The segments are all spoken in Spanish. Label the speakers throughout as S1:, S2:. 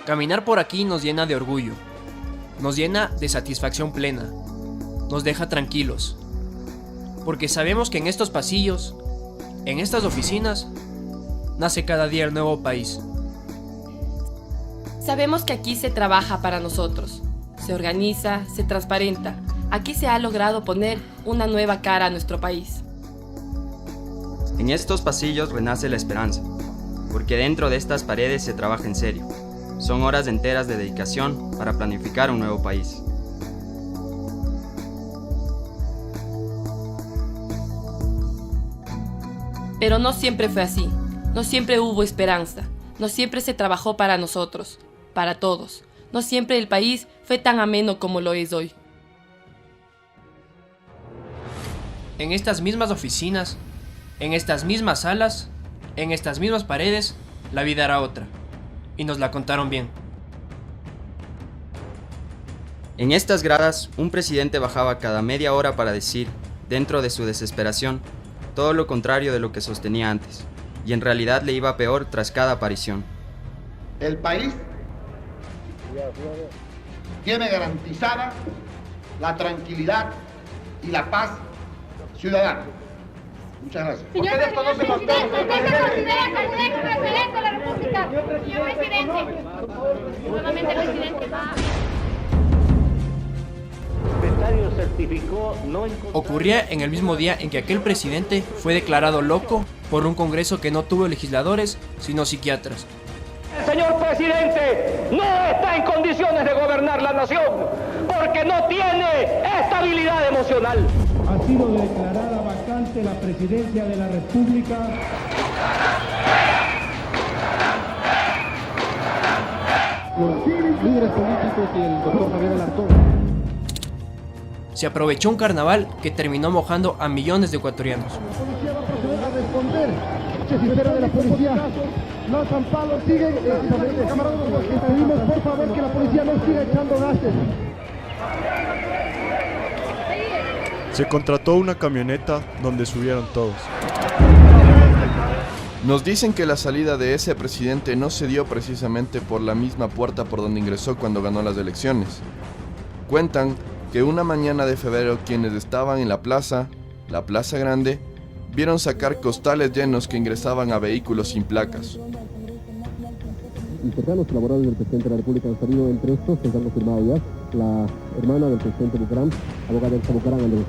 S1: Caminar por aquí nos llena de orgullo, nos llena de satisfacción plena, nos deja tranquilos, porque sabemos que en estos pasillos, en estas oficinas, nace cada día el nuevo país.
S2: Sabemos que aquí se trabaja para nosotros, se organiza, se transparenta. Aquí se ha logrado poner una nueva cara a nuestro país.
S3: En estos pasillos renace la esperanza, porque dentro de estas paredes se trabaja en serio. Son horas enteras de dedicación para planificar un nuevo país.
S2: Pero no siempre fue así, no siempre hubo esperanza, no siempre se trabajó para nosotros, para todos. No siempre el país fue tan ameno como lo es hoy.
S1: En estas mismas oficinas, en estas mismas salas, en estas mismas paredes, la vida era otra. Y nos la contaron bien.
S3: En estas gradas, un presidente bajaba cada media hora para decir, dentro de su desesperación, todo lo contrario de lo que sostenía antes, y en realidad le iba peor tras cada aparición.
S4: El país tiene garantizada la tranquilidad y la paz ciudadana. Muchas gracias.
S5: Señor presidente, ¿usted se considera como un expresidente de la República? Señor presidente. Nuevamente el presidente va.
S1: Ocurría en el mismo día en que aquel presidente fue declarado loco por un Congreso que no tuvo legisladores, sino psiquiatras.
S6: El señor presidente no está en condiciones de gobernar la nación porque no tiene estabilidad emocional.
S7: Ha sido declarada vacante la presidencia de la República.
S8: Los líderes políticos y el doctor Javier Alarcón.
S1: Se aprovechó un carnaval que terminó mojando a millones de ecuatorianos.
S8: La policía va a proceder a responder. Chefitero de la policía. Los ampalos siguen. Camaradas, les pedimos por favor que la policía no siga echando gases.
S9: Se contrató una camioneta donde subieron todos.
S10: Nos dicen que la salida de ese presidente no se dio precisamente por la misma puerta por donde ingresó cuando ganó las elecciones. Cuentan que una mañana de febrero quienes estaban en la Plaza Grande, vieron sacar costales llenos que ingresaban a vehículos sin placas.
S8: Y cercanos colaboradores del presidente de la República han salido entre estos, que se han confirmado ya, la hermana del presidente Bucaram, abogada Elsa Bucaram, Andrés.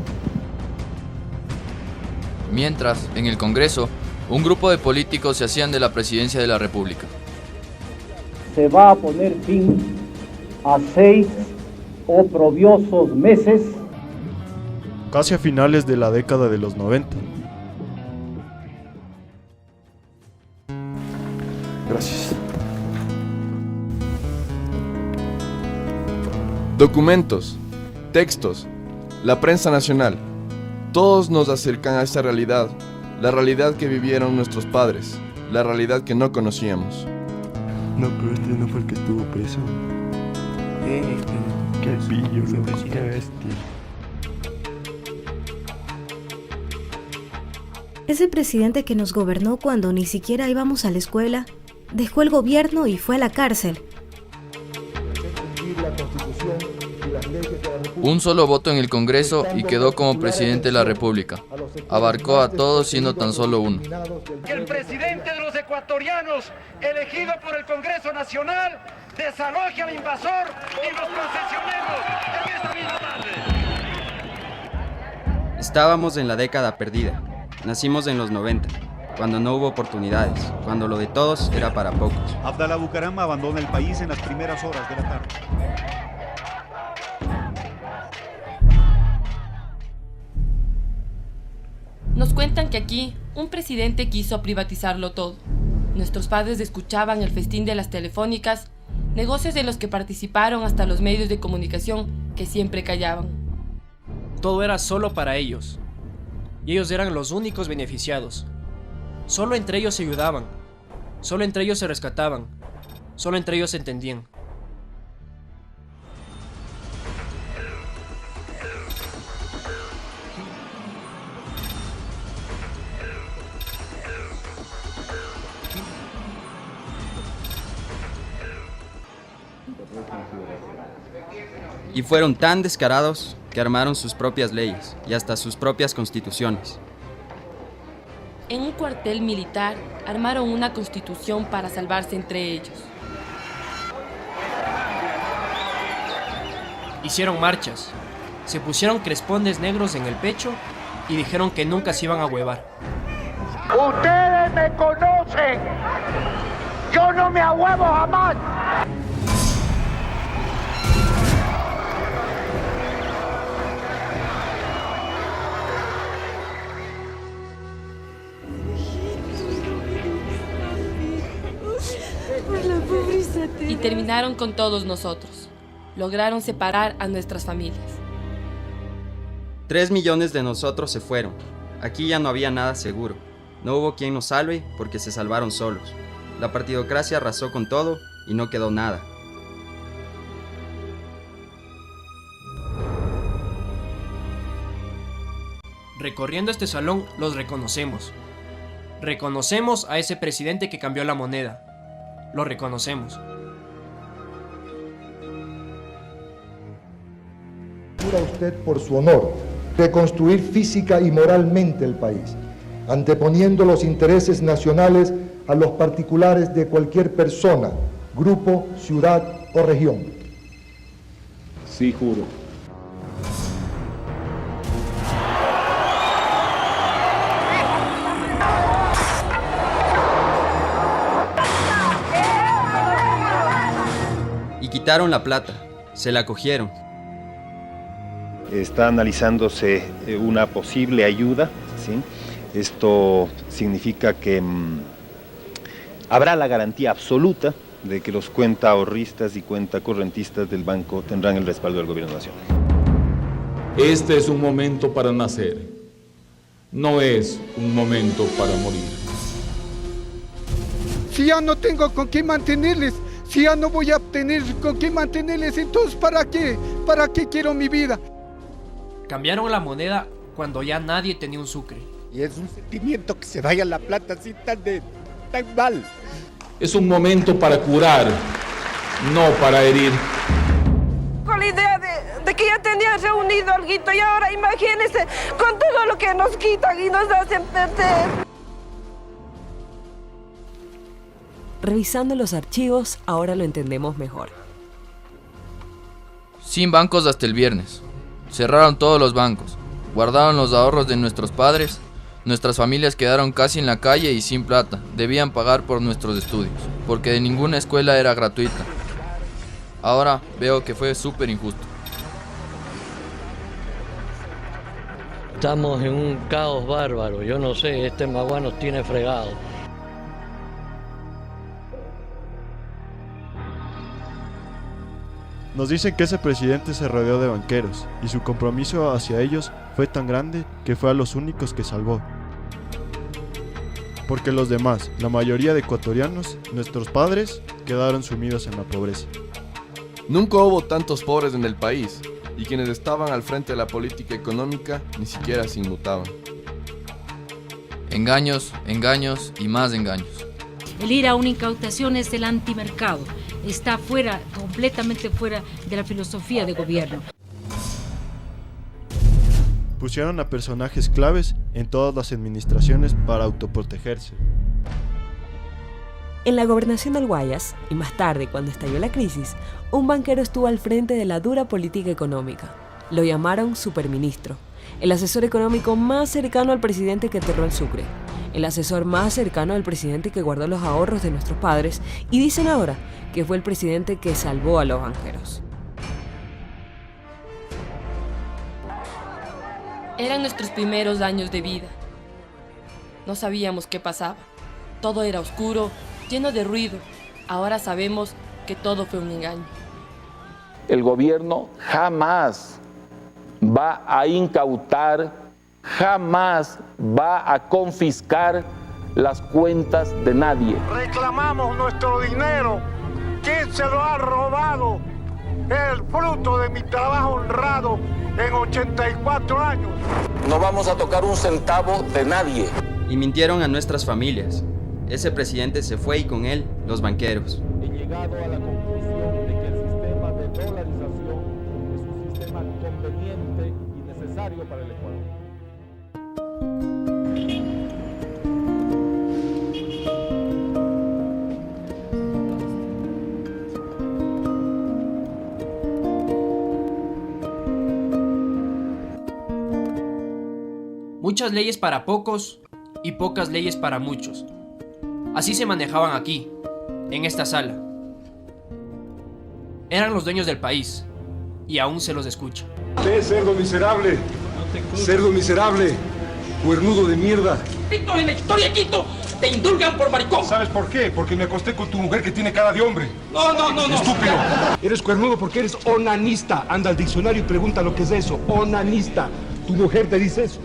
S11: Mientras, en el Congreso, un grupo de políticos se hacían de la presidencia de la República.
S6: Se va a poner fin a 6 oprobiosos meses.
S9: Casi a finales de la década de los 90.
S10: Gracias. Documentos, textos, la prensa nacional, todos nos acercan a esta realidad, la realidad que vivieron nuestros padres, la realidad que no conocíamos.
S9: No, pero este no fue el que estuvo preso. Qué pillo, fue presidente.
S12: Ese presidente que nos gobernó cuando ni siquiera íbamos a la escuela, dejó el gobierno y fue a la cárcel.
S11: Un solo voto en el Congreso y quedó como presidente de la República. Abarcó a todos siendo tan solo uno.
S6: Que el presidente de los ecuatorianos, elegido por el Congreso Nacional, desaloje al invasor y los concesioneros en esta misma tarde.
S3: Estábamos en la década perdida. Nacimos en los 90, cuando no hubo oportunidades, cuando lo de todos era para pocos.
S13: Abdalá Bucaram abandona el país en las primeras horas de la tarde.
S2: Nos cuentan que aquí un presidente quiso privatizarlo todo. Nuestros padres escuchaban el festín de las telefónicas, negocios en los que participaron hasta los medios de comunicación que siempre callaban.
S1: Todo era solo para ellos. Y ellos eran los únicos beneficiados. Solo entre ellos se ayudaban. Solo entre ellos se rescataban. Solo entre ellos se entendían.
S3: Y fueron tan descarados que armaron sus propias leyes y hasta sus propias constituciones.
S2: En un cuartel militar armaron una constitución para salvarse entre ellos.
S1: Hicieron marchas, se pusieron crespones negros en el pecho y dijeron que nunca se iban a huevar.
S6: Ustedes me conocen. Yo no me ahuevo jamás.
S2: Y terminaron con todos nosotros. Lograron separar a nuestras familias.
S3: 3 millones de nosotros se fueron. Aquí ya no había nada seguro. No hubo quien nos salve porque se salvaron solos. La partidocracia arrasó con todo y no quedó nada.
S1: Recorriendo este salón los reconocemos. Reconocemos a ese presidente que cambió la moneda. Lo reconocemos.
S8: Jura usted por su honor reconstruir física y moralmente el país, anteponiendo los intereses nacionales a los particulares de cualquier persona, grupo, ciudad o región.
S7: Sí, juro.
S3: Y quitaron la plata, se la cogieron.
S13: Está analizándose una posible ayuda, ¿sí? Esto significa que habrá la garantía absoluta de que los cuentaahorristas y cuentacorrentistas del banco tendrán el respaldo del gobierno nacional.
S14: Este es un momento para nacer, no es un momento para morir.
S15: Si ya no tengo con qué mantenerles, si ya no voy a tener con qué mantenerles, entonces ¿para qué? ¿Para qué quiero mi vida?
S1: Cambiaron la moneda cuando ya nadie tenía un sucre.
S15: Y es un sentimiento que se vaya la plata así tan mal.
S14: Es un momento para curar, no para herir.
S16: Con la idea de que ya tenían reunido alguito y ahora imagínense con todo lo que nos quitan y nos hacen perder.
S17: Revisando los archivos, ahora lo entendemos mejor.
S11: Sin bancos hasta el viernes. Cerraron todos los bancos, guardaron los ahorros de nuestros padres, nuestras familias quedaron casi en la calle y sin plata, debían pagar por nuestros estudios, porque de ninguna escuela era gratuita. Ahora veo que fue súper injusto.
S18: Estamos en un caos bárbaro, yo no sé, este Magua nos tiene fregados.
S9: Nos dicen que ese presidente se rodeó de banqueros y su compromiso hacia ellos fue tan grande que fue a los únicos que salvó. Porque los demás, la mayoría de ecuatorianos, nuestros padres, quedaron sumidos en la pobreza.
S10: Nunca hubo tantos pobres en el país y quienes estaban al frente de la política económica ni siquiera se inmutaban.
S11: Engaños, engaños y más engaños.
S19: El ir a una incautación es el antimercado. Está fuera, completamente fuera de la filosofía de gobierno.
S9: Pusieron a personajes claves en todas las administraciones para autoprotegerse.
S17: En la gobernación del Guayas, y más tarde cuando estalló la crisis, un banquero estuvo al frente de la dura política económica. Lo llamaron superministro, el asesor económico más cercano al presidente que aterró el Sucre, el asesor más cercano al presidente que guardó los ahorros de nuestros padres, y dicen ahora que fue el presidente que salvó a los banqueros.
S2: Eran nuestros primeros años de vida. No sabíamos qué pasaba. Todo era oscuro, lleno de ruido. Ahora sabemos que todo fue un engaño.
S20: El gobierno jamás va a incautar, jamás va a confiscar las cuentas de nadie.
S6: Reclamamos nuestro dinero. ¿Quién se lo ha robado? El fruto de mi trabajo honrado en 84 años.
S20: No vamos a tocar un centavo de nadie.
S3: Y mintieron a nuestras familias. Ese presidente se fue y con él los banqueros.
S20: He llegado a la conclusión de que el sistema de dolarización es un
S14: saludo para el Ecuador.
S1: Muchas leyes para pocos y pocas leyes para muchos. Así se manejaban aquí, en esta sala. Eran los dueños del país, y aún se los escucha.
S21: Cerdo miserable, cerdo miserable, cuernudo de mierda.
S6: Quito en la historia, Quito, te indulgan por maricón.
S21: ¿Sabes por qué? Porque me acosté con tu mujer que tiene cara de hombre.
S6: No.
S21: Estúpido. Eres cuernudo porque eres onanista. Anda al diccionario y pregunta lo que es eso. Onanista. Tu mujer te dice eso.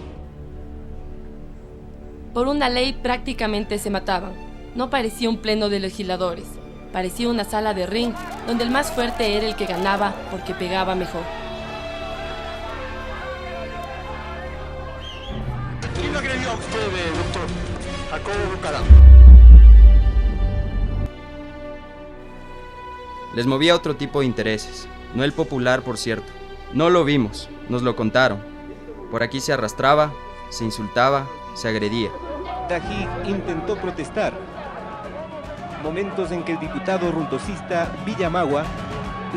S2: Por una ley prácticamente se mataban. No parecía un pleno de legisladores. Parecía una sala de ring donde el más fuerte era el que ganaba porque pegaba mejor.
S21: ¿Quién lo agredió a usted, doctor? Jacobo Bucaram.
S3: Les movía otro tipo de intereses, no el popular, por cierto. No lo vimos, nos lo contaron. Por aquí se arrastraba, se insultaba, se agredía.
S22: Tají intentó protestar. Momentos en que el diputado runtosista Villamagua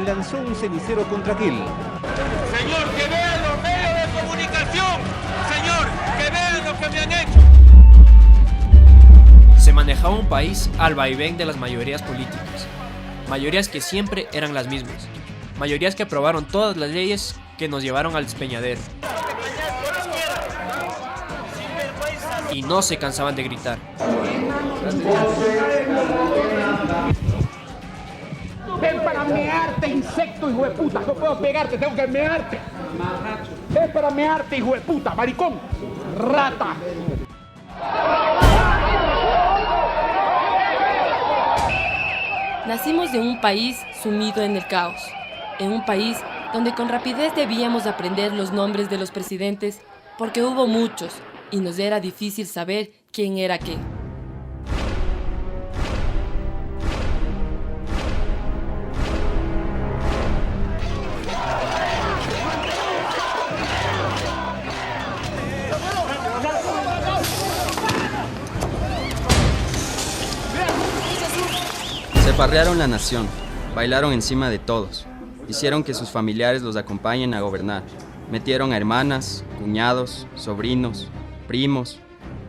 S22: lanzó un cenicero contra aquel.
S6: Señor, que vean los medios de comunicación. Señor, que vean lo que me han hecho.
S1: Se manejaba un país al vaivén de las mayorías políticas. Mayorías que siempre eran las mismas. Mayorías que aprobaron todas las leyes que nos llevaron al despeñadero. Y no se cansaban de gritar.
S6: Ven para mearte, insecto, hijo de puta. No puedo pegarte, tengo que mearte. Ven para mearte, hijo de puta, maricón. Rata.
S2: Nacimos de un país sumido en el caos. En un país donde con rapidez debíamos aprender los nombres de los presidentes porque hubo muchos y nos era difícil saber quién era qué.
S3: Se farrearon la nación, bailaron encima de todos, hicieron que sus familiares los acompañen a gobernar, metieron a hermanas, cuñados, sobrinos, primos,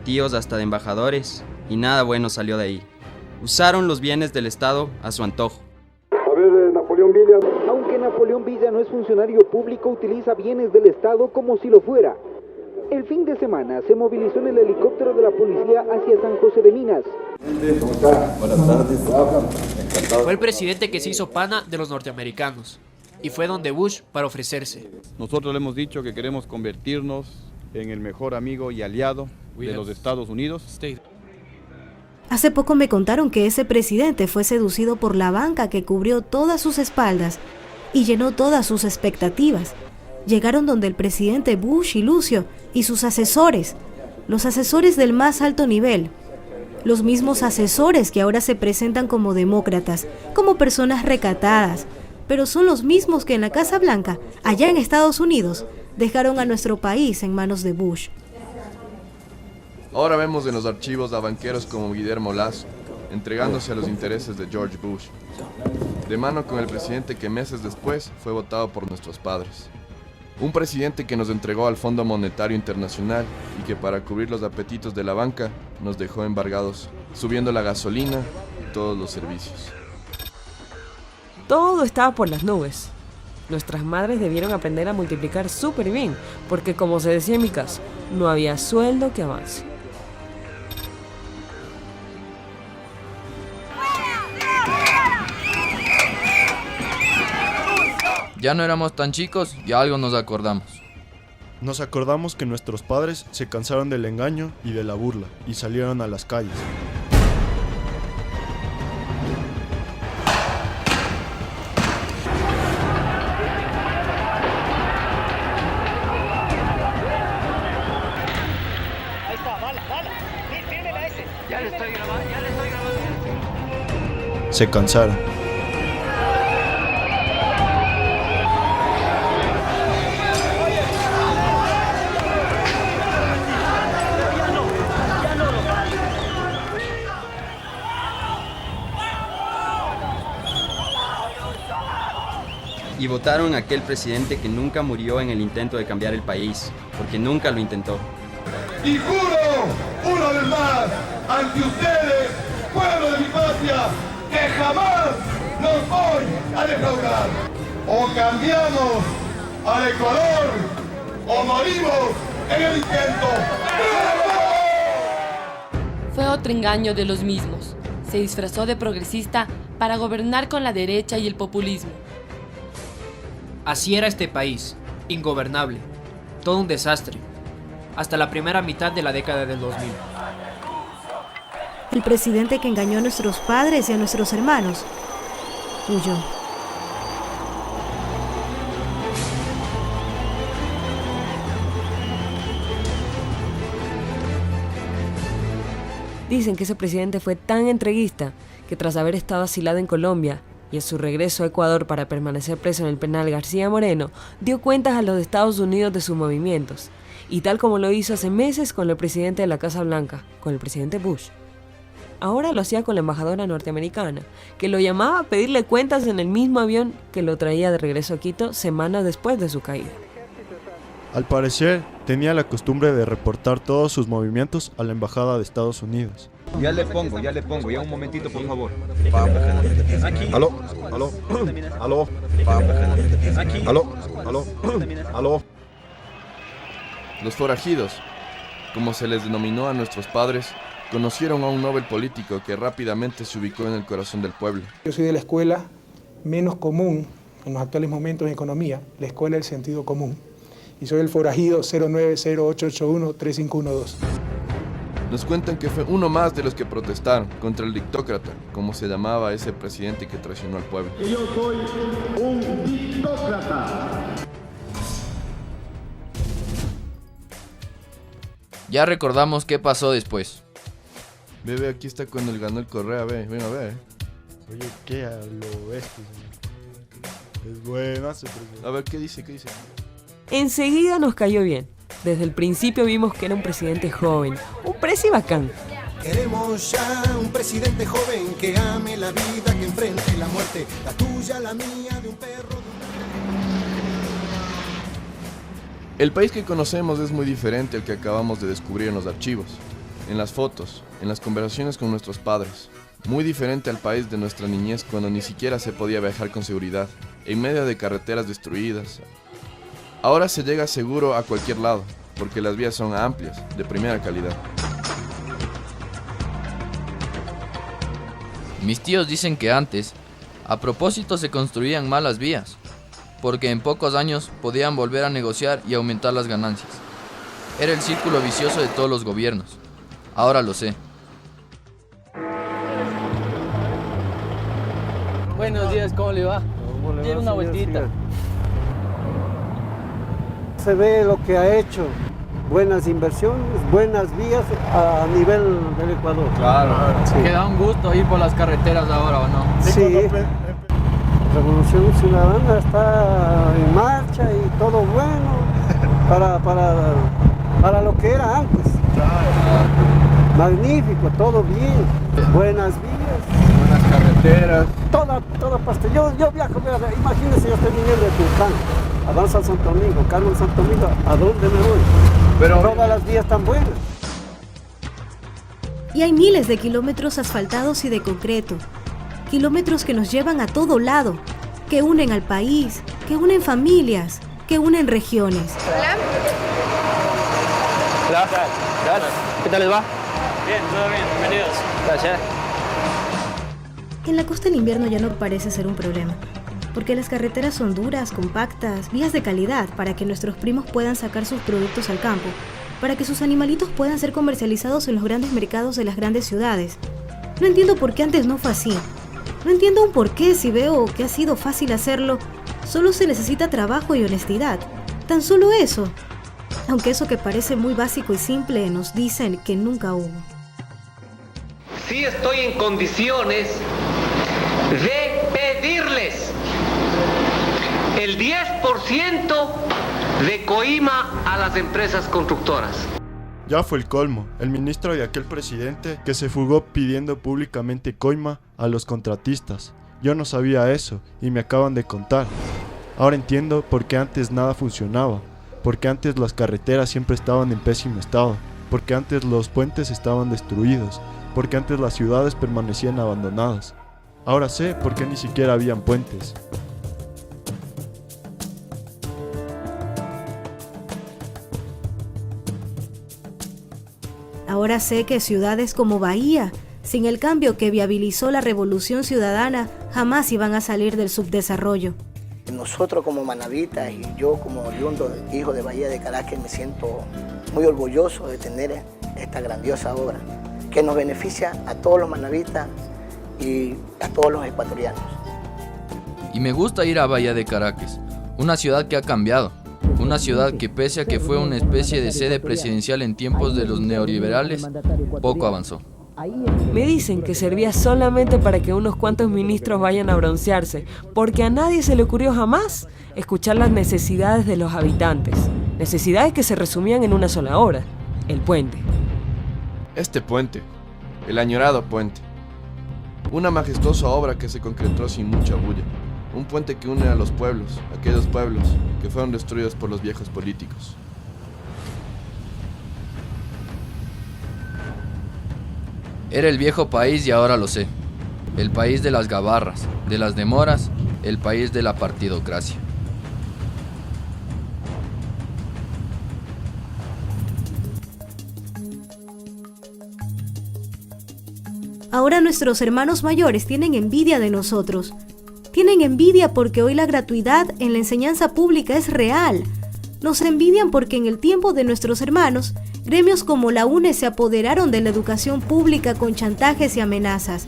S3: tíos hasta de embajadores, y nada bueno salió de ahí. Usaron los bienes del Estado a su antojo.
S21: A ver, Napoleón Villa.
S23: Aunque Napoleón Villa no es funcionario público, utiliza bienes del Estado como si lo fuera. El fin de semana se movilizó en el helicóptero de la policía hacia San José de Minas.
S21: ¿Cómo está? Buenas tardes. Encantado.
S1: Fue el presidente que se hizo pana de los norteamericanos. Y fue donde Bush para ofrecerse.
S24: Nosotros le hemos dicho que queremos convertirnos en el mejor amigo y aliado de los Estados Unidos.
S12: Hace poco me contaron que ese presidente fue seducido por la banca que cubrió todas sus espaldas y llenó todas sus expectativas. Llegaron donde el presidente Bush y Lucio y sus asesores, los asesores del más alto nivel. Los mismos asesores que ahora se presentan como demócratas, como personas recatadas, pero son los mismos que en la Casa Blanca, allá en Estados Unidos, dejaron a nuestro país en manos de Bush.
S10: Ahora vemos en los archivos a banqueros como Guillermo Lasso, entregándose a los intereses de George Bush, de mano con el presidente que meses después fue votado por nuestros padres. Un presidente que nos entregó al Fondo Monetario Internacional y que para cubrir los apetitos de la banca nos dejó embargados, subiendo la gasolina y todos los servicios.
S17: Todo estaba por las nubes. Nuestras madres debieron aprender a multiplicar súper bien, porque como se decía en mi casa, no había sueldo que avance.
S11: Ya no éramos tan chicos y algo nos acordamos.
S9: Nos acordamos que nuestros padres se cansaron del engaño y de la burla y salieron a las calles.
S6: Ahí está, bala. Fírmela a ese. Ya le estoy grabando.
S9: Se cansaron.
S3: Y votaron a aquel presidente que nunca murió en el intento de cambiar el país, porque nunca lo intentó.
S21: Y juro, una vez más, ante ustedes, pueblo de mi patria, que jamás los voy a defraudar. O cambiamos al Ecuador, o morimos en el intento.
S2: Fue otro engaño de los mismos. Se disfrazó de progresista para gobernar con la derecha y el populismo.
S1: Así era este país, ingobernable, todo un desastre, hasta la primera mitad de la década del 2000.
S12: El presidente que engañó a nuestros padres y a nuestros hermanos huyó.
S17: Dicen que ese presidente fue tan entreguista que tras haber estado asilado en Colombia y en su regreso a Ecuador para permanecer preso en el penal García Moreno, dio cuentas a los Estados Unidos de sus movimientos, y tal como lo hizo hace meses con el presidente de la Casa Blanca, con el presidente Bush. Ahora lo hacía con la embajadora norteamericana, que lo llamaba a pedirle cuentas en el mismo avión que lo traía de regreso a Quito semanas después de su caída.
S9: Al parecer, tenía la costumbre de reportar todos sus movimientos a la embajada de Estados Unidos.
S4: Ya le pongo, ya un momentito, por favor.
S21: Aló, aló, aló, aló, aló, aló.
S10: Los forajidos, como se les denominó a nuestros padres, conocieron a un Nobel político que rápidamente se ubicó en el corazón del pueblo.
S5: Yo soy de la escuela menos común en los actuales momentos en economía, la escuela del sentido común. Y soy el forajido 0908813512.
S10: Nos cuentan que fue uno más de los que protestaron contra el dictócrata, como se llamaba ese presidente que traicionó al pueblo.
S21: Yo soy un dictócrata.
S11: Ya recordamos qué pasó después.
S10: Bebé, aquí está cuando él ganó el Correa, ven a ver.
S9: Oye, ¿qué a lo este, señor? Es buenazo, presidente.
S10: A ver, ¿qué dice?
S17: Enseguida nos cayó bien. Desde el principio vimos que era un presidente joven, un presi bacán.
S7: Queremos ya un presidente joven que ame la vida, que enfrente la muerte, la tuya, la mía, de un perro.
S10: El país que conocemos es muy diferente al que acabamos de descubrir en los archivos, en las fotos, en las conversaciones con nuestros padres. Muy diferente al país de nuestra niñez cuando ni siquiera se podía viajar con seguridad, en medio de carreteras destruidas. Ahora se llega seguro a cualquier lado, porque las vías son amplias, de primera calidad.
S11: Mis tíos dicen que antes, a propósito se construían malas vías, porque en pocos años podían volver a negociar y aumentar las ganancias. Era el círculo vicioso de todos los gobiernos. Ahora lo sé.
S8: Buenos días, ¿cómo le va? Tiene una vueltita.
S25: Se ve lo que ha hecho, buenas inversiones, buenas vías a nivel del Ecuador.
S11: Claro.
S25: Sí.
S11: Queda un gusto ir por las carreteras ahora, ¿o no?
S25: Sí, Revolución Ciudadana está en marcha y todo bueno para lo que era antes. Magnífico, todo bien, buenas vías.
S21: Buenas carreteras.
S25: Toda parte. Yo viajo, imagínense, yo estoy viniendo de Tulcán. Avanza a Santo Domingo, Carlos Santo Domingo, ¿a dónde me voy? Pero todas las vías están buenas.
S12: Y hay miles de kilómetros asfaltados y de concreto. Kilómetros que nos llevan a todo lado, que unen al país, que unen familias, que unen regiones.
S8: Hola. ¿Qué tal les va? Bien, todo bien, bienvenidos. Gracias.
S12: En la costa el invierno ya no parece ser un problema, porque las carreteras son duras, compactas, vías de calidad para que nuestros primos puedan sacar sus productos al campo, para que sus animalitos puedan ser comercializados en los grandes mercados de las grandes ciudades. No entiendo por qué antes no fue así. No entiendo un por qué si veo que ha sido fácil hacerlo, solo se necesita trabajo y honestidad. Tan solo eso. Aunque eso que parece muy básico y simple nos dicen que nunca hubo.
S26: Sí estoy en condiciones de pedirles el 10% de coima a las empresas constructoras.
S9: Ya fue el colmo, el ministro de aquel presidente que se fugó pidiendo públicamente coima a los contratistas. Yo no sabía eso y me acaban de contar. Ahora entiendo por qué antes nada funcionaba, porque antes las carreteras siempre estaban en pésimo estado, porque antes los puentes estaban destruidos, porque antes las ciudades permanecían abandonadas. Ahora sé por qué ni siquiera habían puentes.
S12: Ahora sé que ciudades como Bahía, sin el cambio que viabilizó la Revolución Ciudadana, jamás iban a salir del subdesarrollo.
S13: Nosotros como manavitas y yo como oriundo, hijo de Bahía de Caracas, me siento muy orgulloso de tener esta grandiosa obra que nos beneficia a todos los manavitas y a todos los ecuatorianos.
S11: Y me gusta ir a Bahía de Caracas, una ciudad que ha cambiado, una ciudad que pese a que fue una especie de sede presidencial en tiempos de los neoliberales, poco avanzó.
S17: Me dicen que servía solamente para que unos cuantos ministros vayan a broncearse, porque a nadie se le ocurrió jamás escuchar las necesidades de los habitantes, necesidades que se resumían en una sola obra, el puente.
S10: Este puente, el añorado puente, una majestuosa obra que se concretó sin mucha bulla, un puente que une a los pueblos, aquellos pueblos que fueron destruidos por los viejos políticos.
S11: Era el viejo país y ahora lo sé. El país de las gabarras, de las demoras, el país de la partidocracia.
S12: Ahora nuestros hermanos mayores tienen envidia de nosotros. Tienen envidia porque hoy la gratuidad en la enseñanza pública es real. Nos envidian porque en el tiempo de nuestros hermanos, gremios como la UNE se apoderaron de la educación pública con chantajes y amenazas.